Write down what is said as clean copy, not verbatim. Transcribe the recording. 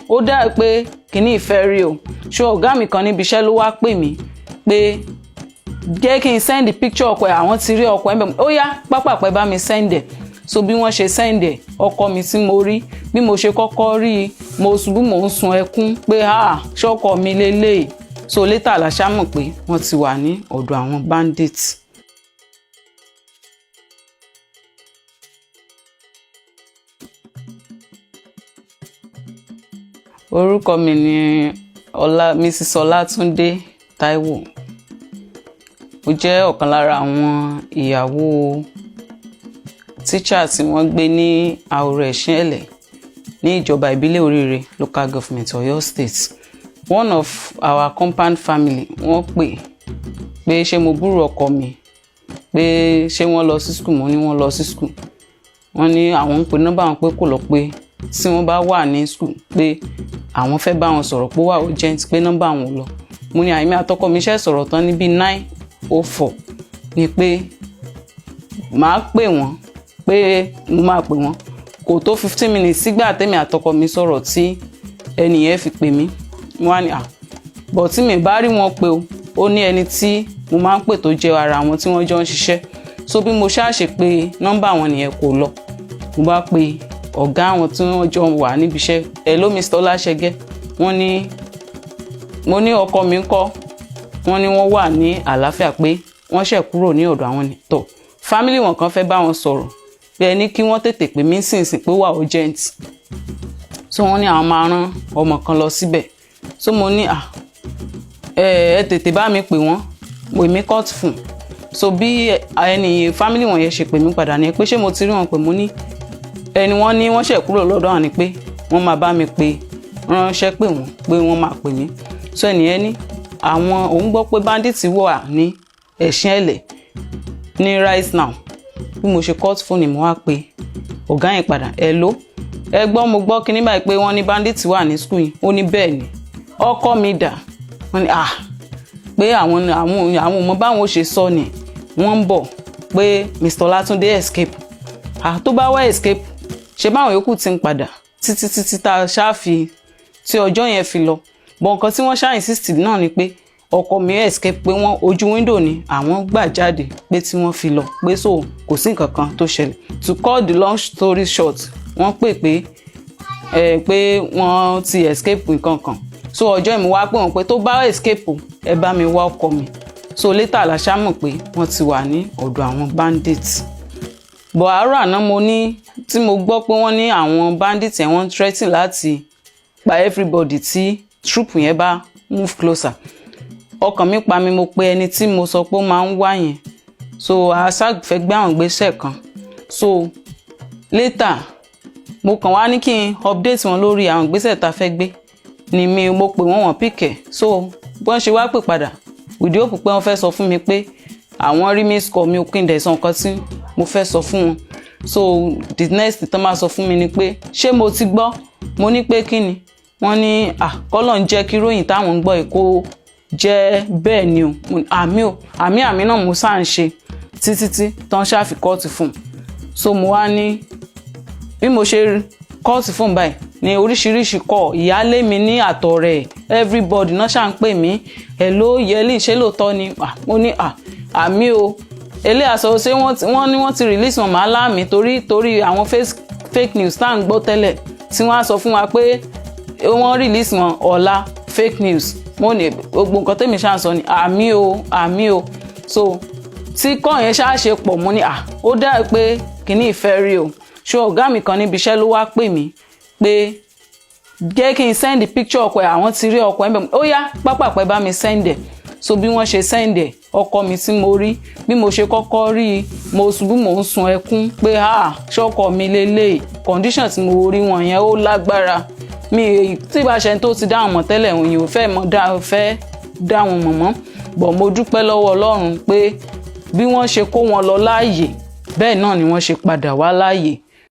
ó dá pé kíní ìfẹ́ rí o ṣé ọ̀gá mi kan níbi iṣẹ́ ló wá pè mí pé jẹ́ kí n send picture ọkọ ẹ̀ àwọn ti rí ọkọ ẹ̀ bẹ́ẹ̀ ó yá pápápẹ́ bá mi send ẹ̀ so bí wọ́n ṣe send ẹ̀ ọkọ mi tí mo rí bí mo ṣe kọ́kọ́ rí i mo ṣubú mò ń sun ẹkún pé ṣọ́kọ mi lélẹ́yìí so later la ṣá mọ̀ pé wọ́n ti wà ní ọ̀dọ̀ àwọn bandits. Orúkọ mi ni Mrs. Ọlátúndé Táíwò. Mo jẹ́ ọ̀kan lára àwọn ìyàwó tíṣà tí wọ́n gbé ní àwòrán ẹ̀ṣẹ́lẹ̀ ní ìjọba ìbílẹ̀ Oríire local government Ọ̀yọ́ state. One of our compound family wọ́n pé ṣé mo búrò ọkọ mi pé ṣé wọ́n lọ sí school mo ní wọ́n lọ sí school. Wọ́n ní àwọn ń pe nọ́mbà wọn pé kò lọ pé tí wọ́n bá wà ní school pé àwọn fẹ́ bá wọn sọ̀rọ̀ pé wà urgent pé nọ́mbà wọn lọ. Mo ní àìmí àtọkọ mi ṣe sọ̀rọ̀ tán níbi 9:04 ni pé màá pè wọ́n pé mo máa pè wọ́n kò tó 15 minutes sígbà tẹ́mi àtọkọ mi sọ̀rọ̀ tí ẹnìyẹn fi pè mí. Mo wá ní bọ̀ tí mi bá rí wọn pé ó ní ẹni tí mo máa ń pè tó jẹ́ ara wọn tí wọ́n jọ ń ṣiṣẹ́ so bí mo ṣáàṣe pé nọ́mbà wọn nìyẹn kò lọ. Mo bá pe ọ̀gá àwọn tí wọ́n jọ wà níbi iṣẹ́ hello Mr. Ọláṣẹ́gẹ́ wọ́n ní mo ní ọkọ mi ńkọ́ wọ́n ní wọ́n wà ní àlàáfíà pé wọ́n ṣẹ̀ kúrò ní ọ̀dọ̀ àwọn nìtọ̀ family wọn kan fẹ́ bá wọn sọ̀rọ̀ bí ẹni kí wọ́n tètè pè mí sínsìn pé wà urgent so wọ́n ní àwọn máa rán ọmọ kan lọ síbẹ̀ so mo ní ẹ tètè bá mi pè wọ́n pè mí cut fún so bí ẹni family wọn yẹn ṣe pè mí padà ní pé ṣé mo ti rí wọn pé mo ní ẹni wọ́n ní wọ́n ṣẹ̀ kúrò lọ́dọ̀ àwọn ni pé wọ́n máa bá mi pè ránṣẹ́ pé wọ́n máa pè mí so ẹnìyẹn ní àwọn òun gbọ́ pé bandits wà ní ẹ̀ṣẹ́lẹ̀ ní right now bí mo ṣe cut phone ni mo wá pé ọ̀gá yẹn padà hello ẹgbọ́n mo gbọ́ kíní báyìí pé wọ́n ní bandits wà ní school yìí ó ní bẹ́ẹ̀ ni ọkọ mi dà wọ́n ní pé àwọn ọmọ báwọn ó ṣe sọ ni wọ́n ń bọ̀ pé Mr. Ọlátúndé escape tó bá wá escape ṣe báwọn yòókù ti ń padà títí tá a ṣáàfi tí ọjọ́ yẹn fi lọ bọ̀ nǹkan tí wọ́n ṣáà insist náà ni pé ọkọ mi escape pé wọ́n ojú window ni àwọn gbà jáde pé tí wọ́n fi lọ pé so kò sí nǹkan kan tó ṣẹlẹ̀ to cut the long story short wọ́n pé wọ́n ti escape nǹkan kan so ọjọ́ ìmú wá pé wọ́n pé tó bá escape ẹ bá mi wá ọkọ mi so later la ṣá mọ̀ pé wọ́n ti wà ní ọ̀dọ̀ àwọn bandits bọ̀ àárọ̀ àná mo ní tí mo gbọ́ pé wọ́n ní àwọn bandits yẹn wọ́n threaten láti pa everybody tí troop yẹn bá move closer ọkàn mi pa mi mo pe ẹni tí mo sọ pé ó máa ń wá yẹn so asag fẹ́ gbé àwọn gbèsè kan so later mo kàn wá ní kí n update wọn lórí àwọn gbèsè tá fẹ́ gbé ni mo pè wọ́n pìkẹ́ so bọ́n ṣe wá pè padà with hope pé wọ́n fẹ́ sọ fún mi pé àwọn rí miss call mi ò kí n dẹ̀ sọ nǹkan tí mo fẹ́ sọ fún wọn so the next tán máa sọ fún mi ni pé ṣé mo ti gbọ́ mo ní pé kí ni wọ́n ní kọ́lọ̀ ń jẹ́ kí ròyìn táwọn ń gbọ́ èkó jẹ́ bẹ́ẹ̀ ni o àmì náà mo sáà ń ṣe títí tán ṣáàfi kọ́ọ̀tù fún so mo wá ní bí mo ṣe kọ́ọ̀tù fún báyìí ní oríṣiríṣi kọ́ ìyálé mi ní àtọ̀ rẹ̀ everybody náà ṣáà ń pè mí hello yẹlí ṣé lóòótọ́ ni mo ní àmì o eléyàsọ ṣé wọ́n ní wọ́n ti release wọn màá láàmì torí àwọn fake news tá à ń gbọ́ tẹ́lẹ̀ tí wọ́n á sọ fún wa pé wọ́n release wọn ọ̀la fake news mo ní gbogbo nǹkan tẹ́mi ṣáà sọ ni àmì o so tí kọ́ yẹn ṣáà ṣe pọ̀ mo ní ó dá pé kíní ìfẹ́ rí o ṣé ọ̀gá mi kan níbi iṣẹ́ ló wá pè mí pé jẹ́ kí n send picture ọkọ ẹ̀ àwọn ti rí ọkọ ẹ̀ bẹ́ẹ̀ ó yá pápápẹ́ bá mi send ẹ̀ so bí wọ́n ṣe send ẹ̀ ọkọ mi tí mo rí bí mo ṣe kọ́kọ́ rí i mo ṣubú mò ń sun ẹkún pé ṣọ́kọ mi lélẹ́yìí condition tí mo rí wọn yẹn ó lágbára mi tí bá ṣe tó ti dáhùn mọ́ tẹ́lẹ̀ òyìn ò fẹ́ dáhùn mọ́ mọ́ bọ̀ mo dúpẹ́ lọ́wọ́ Ọlọ́run pé bí wọ́n ṣe kó wọn lọ láàyè bẹ́ẹ̀ náà ni wọ́n ṣe padà wá láàyè